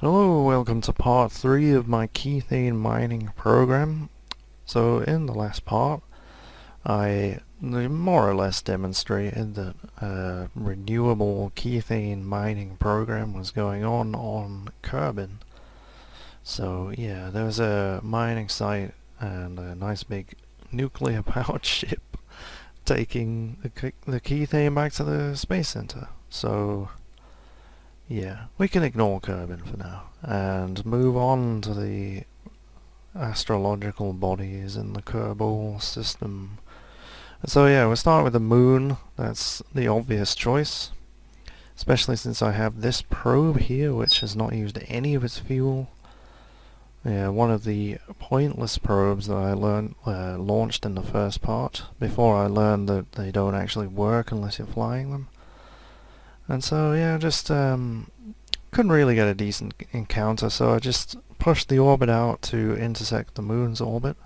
Hello, welcome to part 3 of my Kethane mining program. So in the last part, I more or less demonstrated that a renewable Kethane mining program was going on Kerbin. So yeah, there's a mining site and a nice big nuclear powered ship taking the Kethane back to the space center. So yeah, we can ignore Kerbin for now and move on to the astrological bodies in the Kerbal system. So yeah, we'll start with the moon. That's the obvious choice, especially since I have this probe here which has not used any of its fuel. Yeah, one of the pointless probes that I launched in the first part, before I learned that they don't actually work unless you're flying them. And so yeah, just couldn't really get a decent encounter, so I just pushed the orbit out to intersect the moon's orbit.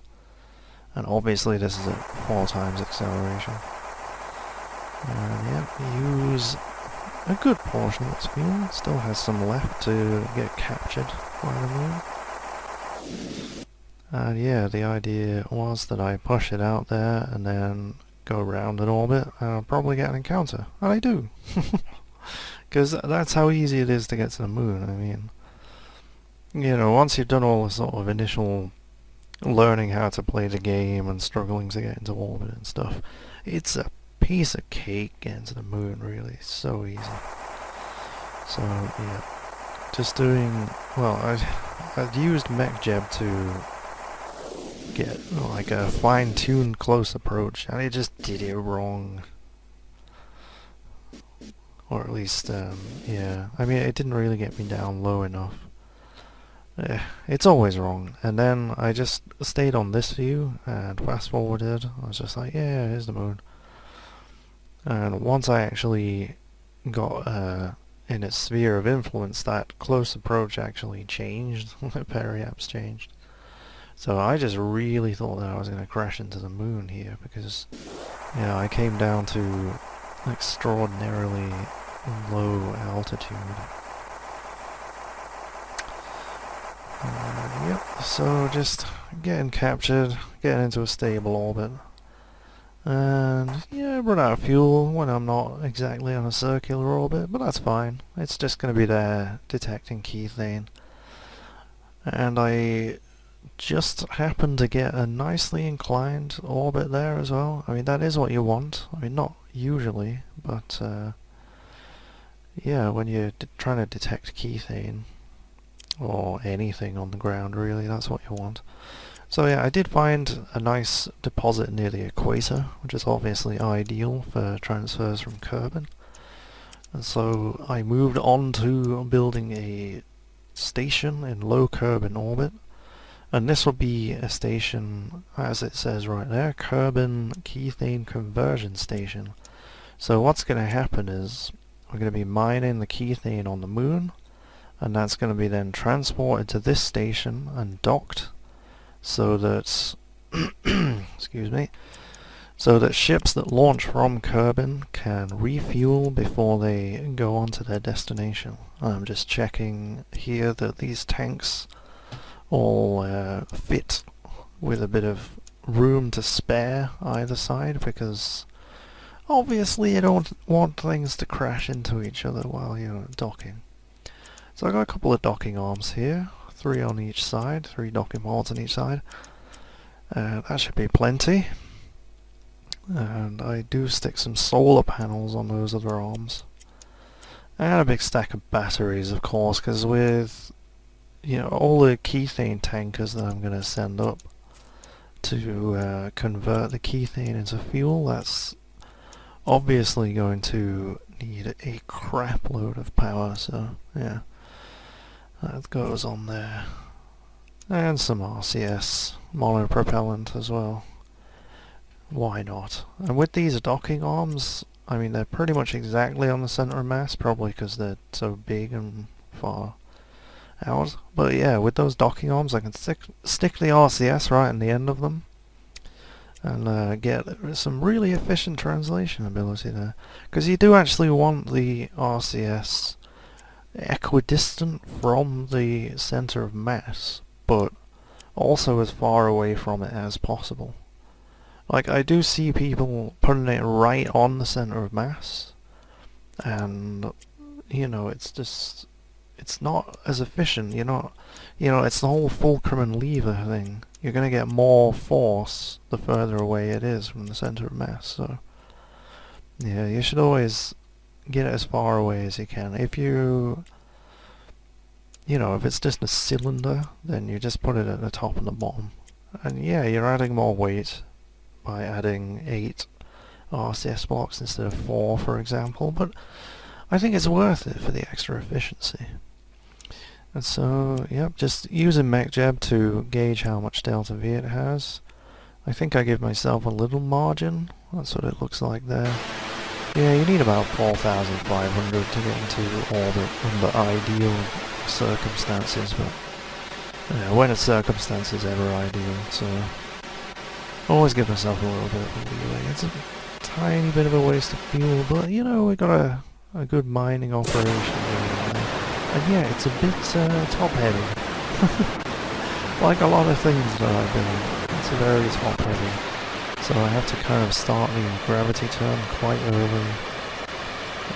And obviously this is at 4 times acceleration. And yeah, use a good portion of its fuel. Still has some left to get captured by the moon. And yeah, the idea was that I push it out there and then go around in orbit and I'll probably get an encounter. And I do. Because that's how easy it is to get to the moon. I mean, you know, once you've done all the sort of initial learning how to play the game and struggling to get into orbit and stuff, it's a piece of cake getting to the moon, really. So easy. So yeah, just doing, well, I'd used MechJeb to get like a fine-tuned close approach, and it just did it wrong. Or at least, yeah, I mean, it didn't really get me down low enough. It's always wrong. And then I just stayed on this view and fast forwarded. I was just like, yeah, here's the moon. And once I actually got in its sphere of influence, that close approach actually changed. The periaps changed. So I just really thought that I was going to crash into the moon here because, you know, I came down to extraordinarily low altitude. Yep, so just getting captured, getting into a stable orbit. And yeah, run out of fuel when I'm not exactly on a circular orbit, but that's fine. It's just going to be there detecting Kethane. And I just happened to get a nicely inclined orbit there as well. I mean, that is what you want. I mean, not usually, but yeah, when you're trying to detect Kethane, or anything on the ground really, that's what you want. So yeah, I did find a nice deposit near the equator, which is obviously ideal for transfers from Kerbin. And so I moved on to building a station in low Kerbin orbit. And this will be a station, as it says right there, Kerbin Kethane Conversion Station. So what's going to happen is we're going to be mining the Kethane on the moon, and that's going to be then transported to this station and docked so that excuse me, so that ships that launch from Kerbin can refuel before they go on to their destination. I'm just checking here that these tanks all fit with a bit of room to spare either side, because obviously you don't want things to crash into each other while you're docking. So I got a couple of docking arms here, 3 on each side, 3 docking ports on each side. That should be plenty. And I do stick some solar panels on those other arms. And a big stack of batteries, of course, because with, you know, all the Kethane tankers that I'm going to send up to convert the Kethane into fuel, that's obviously going to need a crap load of power, so yeah. That goes on there. And some RCS monopropellant as well. Why not? And with these docking arms, I mean, they're pretty much exactly on the center of mass, probably because they're so big and far out. But yeah, with those docking arms, I can stick the RCS right in the end of them and get some really efficient translation ability there. Because you do actually want the RCS equidistant from the center of mass, but also as far away from it as possible. Like, I do see people putting it right on the center of mass, and, you know, it's just, it's not as efficient. You're not, you know, it's the whole fulcrum and lever thing. You're going to get more force the further away it is from the center of mass, so, yeah, you should always get it as far away as you can. If you know, if it's just a cylinder, then you just put it at the top and the bottom. And yeah, you're adding more weight by adding 8 RCS blocks instead of 4, for example, but I think it's worth it for the extra efficiency. And so, yep, just using MechJeb to gauge how much delta V it has. I think I give myself a little margin. That's what it looks like there. Yeah, you need about 4,500 to get into orbit under ideal circumstances, but yeah, when a circumstance is ever ideal, so always give myself a little bit of a leeway. It's a tiny bit of a waste of fuel, but you know, we got a good mining operation going on. And yeah, it's a bit top heavy. Like a lot of things that I build, it's very top heavy. So I have to kind of start the gravity turn quite early,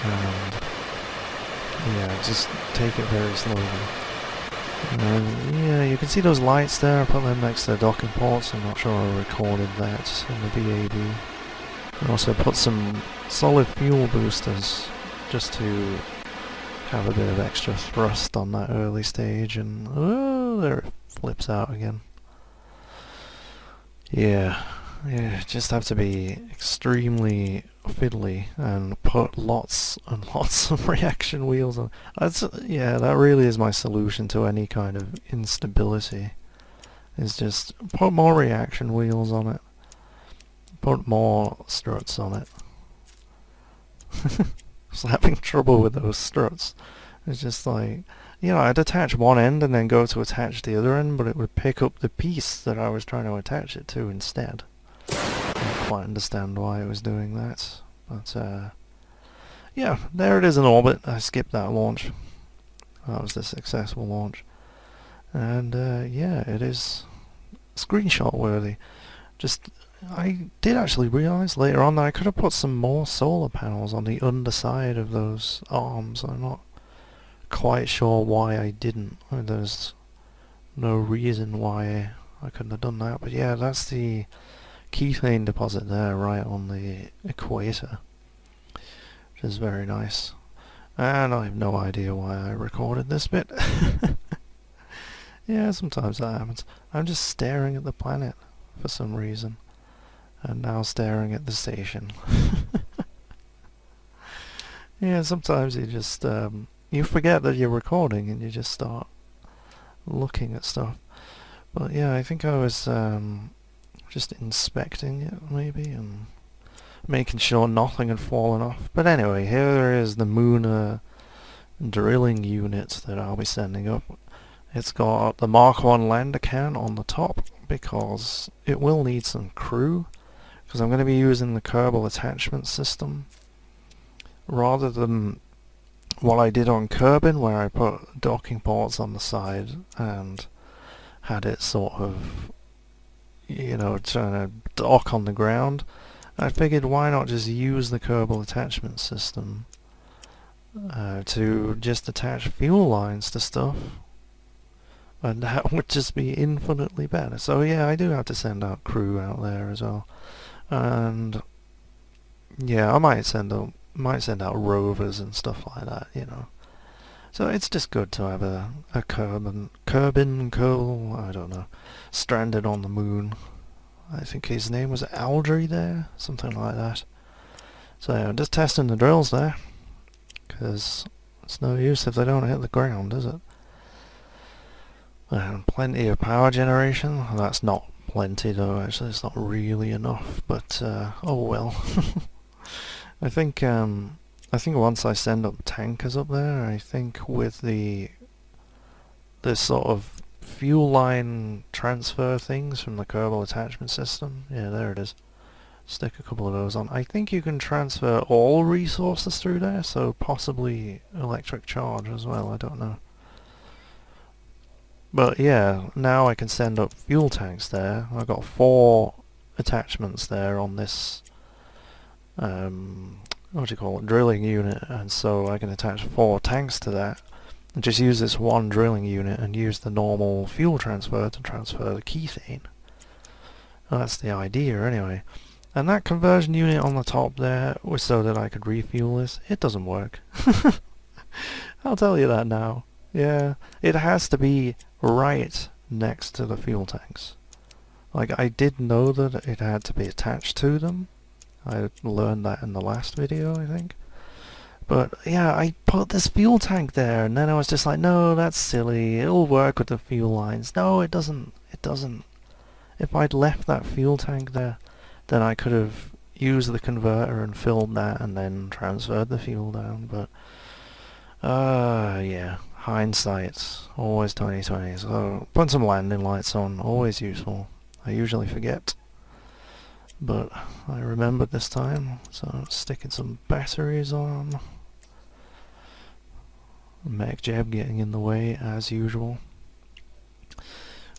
and yeah, just take it very slowly. And yeah, you can see those lights there. I put them next to the docking ports. I'm not sure I recorded that in the VAB. I also put some solid fuel boosters just to have a bit of extra thrust on that early stage, and oh, there it flips out again. Yeah, just have to be extremely fiddly and put lots and lots of reaction wheels on. Yeah, that really is my solution to any kind of instability, is just put more reaction wheels on it, put more struts on it. Just having trouble with those struts. It's just like, you know, I'd attach one end and then go to attach the other end, but it would pick up the piece that I was trying to attach it to instead. I don't quite understand why it was doing that, but yeah, there it is in orbit. I skipped that launch. That was the successful launch, and yeah, it is screenshot worthy. Just, I did actually realise later on that I could have put some more solar panels on the underside of those arms. I'm not quite sure why I didn't. There's no reason why I couldn't have done that, but yeah, that's the Kethane deposit there, right on the equator, which is very nice. And I have no idea why I recorded this bit. Yeah, sometimes that happens. I'm just staring at the planet for some reason, and now staring at the station. Yeah, sometimes you just you forget that you're recording and you just start looking at stuff. But yeah, I think I was just inspecting it maybe and making sure nothing had fallen off. But anyway, here is the Moon drilling unit that I'll be sending up. It's got the Mark 1 lander can on the top because it will need some crew, because I'm going to be using the Kerbal attachment system rather than what I did on Kerbin, where I put docking ports on the side and had it sort of, you know, trying to dock on the ground. I figured why not just use the Kerbal attachment system to just attach fuel lines to stuff, and that would just be infinitely better. So yeah, I do have to send out crew out there as well, and yeah, I might send out rovers and stuff like that, you know. So it's just good to have a Kerbin, I don't know, stranded on the moon. I think his name was Aldry there, something like that. So yeah, just testing the drills there, because it's no use if they don't hit the ground, is it? And plenty of power generation. Well, that's not plenty though, actually. It's not really enough, but oh well. I think once I send up tankers up there, I think with the sort of fuel line transfer things from the Kerbal attachment system, yeah, there it is. Stick a couple of those on. I think you can transfer all resources through there, so possibly electric charge as well, I don't know. But yeah, now I can send up fuel tanks there. I've got 4 attachments there on this, what do you call it, drilling unit, and so I can attach 4 tanks to that, and just use this one drilling unit and use the normal fuel transfer to transfer the kethane. Well, that's the idea anyway. And that conversion unit on the top there was so that I could refuel this. It doesn't work. I'll tell you that now. Yeah, it has to be right next to the fuel tanks. Like, I did know that it had to be attached to them. I learned that in the last video, I think. But yeah, I put this fuel tank there, and then I was just like, no, that's silly. It'll work with the fuel lines. No, it doesn't. It doesn't. If I'd left that fuel tank there, then I could have used the converter and filled that and then transferred the fuel down. But yeah, hindsight, always 2020. So put some landing lights on, always useful. I usually forget, but I remembered this time. So sticking some batteries on. Mech jab getting in the way as usual.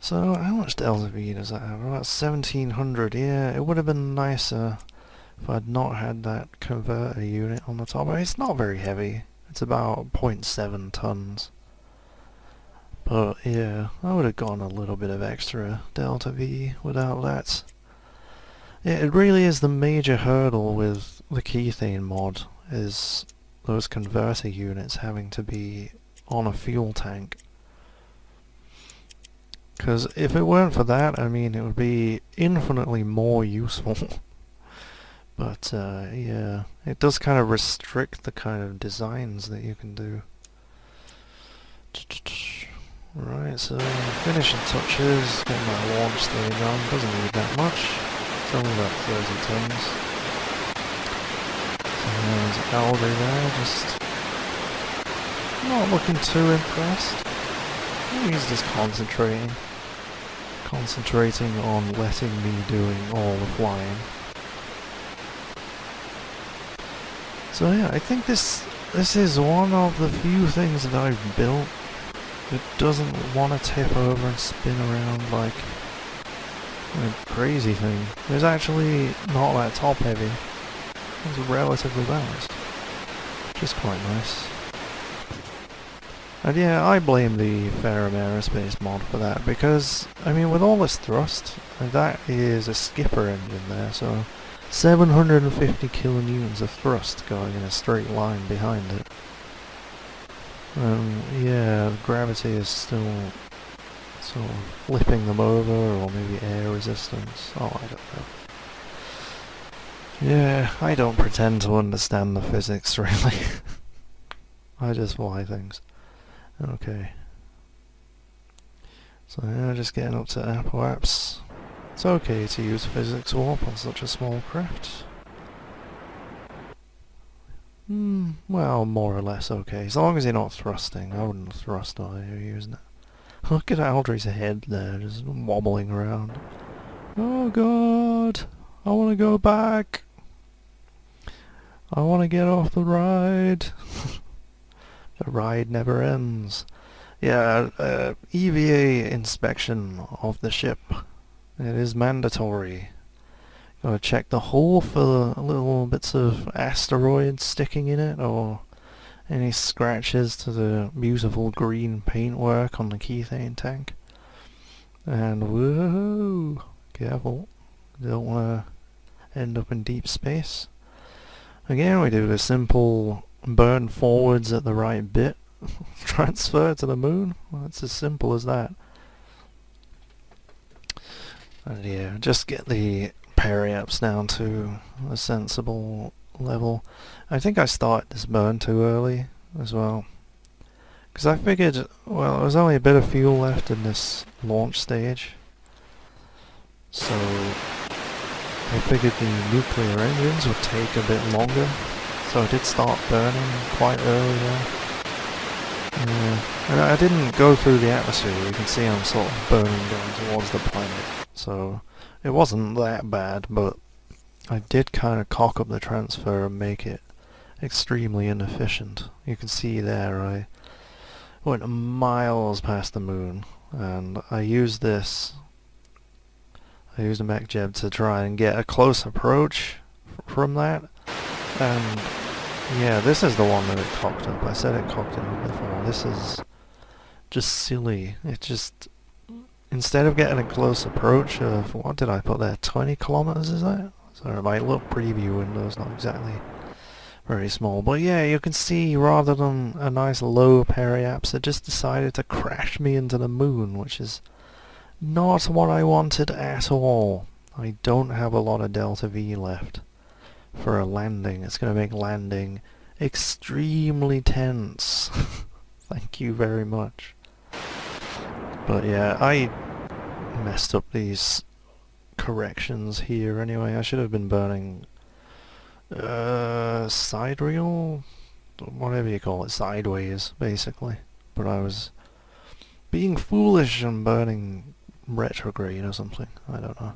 So how much Delta V does that have? About 1700. Yeah, it would have been nicer if I'd not had that converter unit on the top. I mean, it's not very heavy. It's about 0.7 tons. But yeah, I would have gotten a little bit of extra Delta V without that. Yeah, it really is the major hurdle with the Kethane mod, is those converter units having to be on a fuel tank. Because if it weren't for that, I mean, it would be infinitely more useful. But yeah, it does kind of restrict the kind of designs that you can do. Right, so finishing touches, getting that launch stage on, doesn't need that much. It's only about 30 tons. So there's Aldry there, just not looking too impressed. He's just concentrating on letting me doing all the flying. So yeah, I think this is one of the few things that I've built that doesn't want to tip over and spin around like a crazy thing. It's actually not that top heavy. It's relatively balanced, which is quite nice. And yeah, I blame the Ferrum Aerospace mod for that, because, I mean, with all this thrust, that is a skipper engine there, so 750 kilonewtons of thrust going in a straight line behind it. Yeah, gravity is still sort of flipping them over, or maybe air resistance. Oh, I don't know. Yeah, I don't pretend to understand the physics, really. I just fly things. Okay. So yeah, just getting up to apoaps. It's okay to use physics warp on such a small craft. Well, more or less okay. As long as you're not thrusting. I wouldn't thrust while you're using it. Look at Aldry's head there, just wobbling around. Oh god! I want to go back! I want to get off the ride! The ride never ends. Yeah, EVA inspection of the ship. It is mandatory. Gotta check the hull for little bits of asteroids sticking in it, or any scratches to the beautiful green paintwork on the Kethane tank. And whoa! Careful. Don't want to end up in deep space. Again, we do the simple burn forwards at the right bit, transfer to the moon. Well, it's as simple as that. And yeah, just get the parry-ups down to a sensible level. I think I started this burn too early as well, because I figured, well, there was only a bit of fuel left in this launch stage, so I figured the nuclear engines would take a bit longer. So I did start burning quite early there. And I didn't go through the atmosphere. You can see I'm sort of burning down towards the planet. So it wasn't that bad, but I did kind of cock up the transfer and make it extremely inefficient. You can see there I went miles past the moon, and I used a mech jeb to try and get a close approach from that, and yeah, this is the one that it cocked up. I said it cocked it up before. This is just silly. It just, instead of getting a close approach of, what did I put there, 20 kilometers is that? Sorry, my little preview window is not exactly very small, but yeah, you can see rather than a nice low periaps, it just decided to crash me into the moon, which is not what I wanted at all. I don't have a lot of delta V left for a landing. It's going to make landing extremely tense. Thank you very much. But yeah, I messed up these corrections here anyway. I should have been burning side reel, whatever you call it, sideways basically, but I was being foolish and burning retrograde or something, I don't know.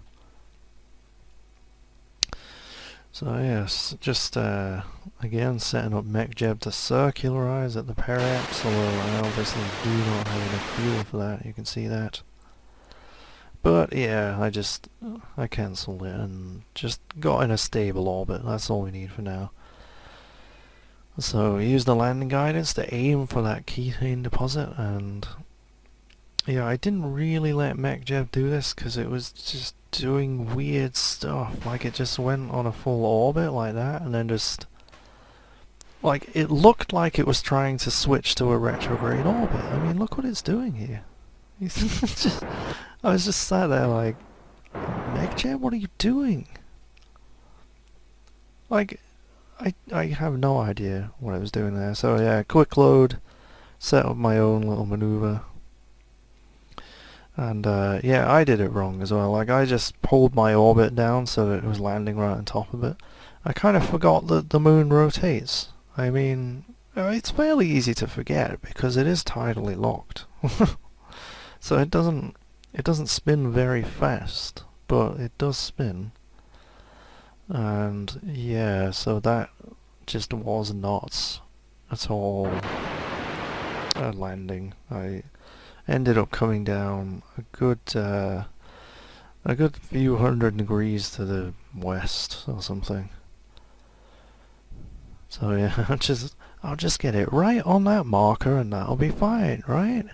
So yes, just again setting up mech jeb to circularize at the periaps, although I obviously do not have enough fuel for that, you can see that. But yeah, I cancelled it and just got in a stable orbit. That's all we need for now. So use the landing guidance to aim for that Kethane deposit, and yeah, I didn't really let mech jeb do this because it was just doing weird stuff. Like it just went on a full orbit like that, and then just like it looked like it was trying to switch to a retrograde orbit. I mean, look what it's doing here. I was just sat there like, mech jeb, what are you doing? Like, I have no idea what I was doing there. So yeah, quick load, set up my own little maneuver. And yeah, I did it wrong as well. Like, I just pulled my orbit down so that it was landing right on top of it. I kind of forgot that the moon rotates. I mean, it's fairly easy to forget because it is tidally locked. So it doesn't spin very fast, but it does spin. And yeah, so that just was not at all a landing. I ended up coming down a good few hundred degrees to the west or something. So yeah, I'll just get it right on that marker and that'll be fine, right?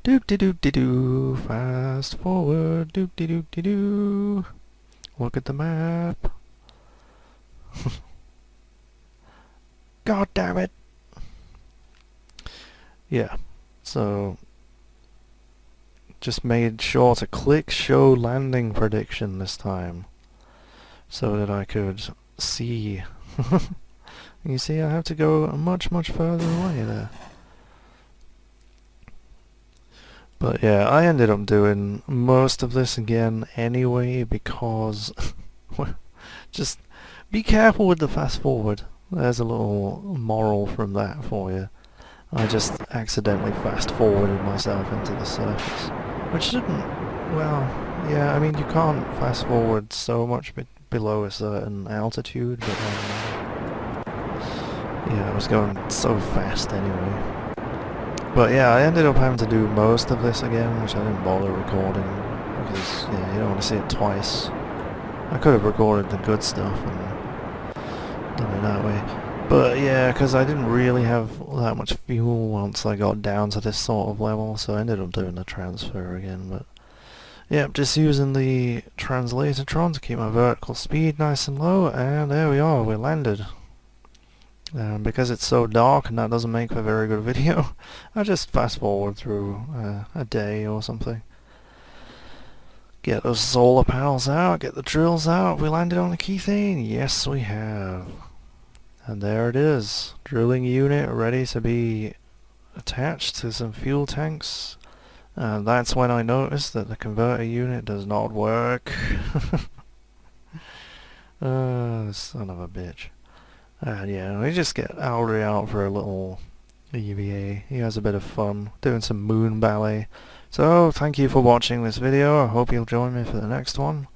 Doop-de-doop-de-doo, fast forward, doop-de-doop-de-doo. Look at the map. God damn it. Yeah, so just made sure to click show landing prediction this time so that I could see. You see, I have to go much further away there. But yeah, I ended up doing most of this again anyway because just be careful with the fast forward. There's a little moral from that for you. I just accidentally fast forwarded myself into the surface, which shouldn't, well, yeah, I mean you can't fast forward so much below a certain altitude, but yeah, I was going so fast anyway. But yeah, I ended up having to do most of this again, which I didn't bother recording, because yeah, you don't want to see it twice. I could have recorded the good stuff and done it that way. But yeah, because I didn't really have that much fuel once I got down to this sort of level, so I ended up doing the transfer again. But yeah, just using the translatortron to keep my vertical speed nice and low, and there we are, we landed. Because it's so dark and that doesn't make for a very good video, I just fast forward through a day or something. Get those solar panels out, get the drills out. We landed on the Kethane? Yes, we have. And there it is. Drilling unit ready to be attached to some fuel tanks. And that's when I noticed that the converter unit does not work. Son of a bitch. And yeah, we just get Aldry out for a little EVA. He has a bit of fun doing some moon ballet. So, thank you for watching this video. I hope you'll join me for the next one.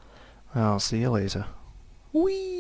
I'll see you later. Whee!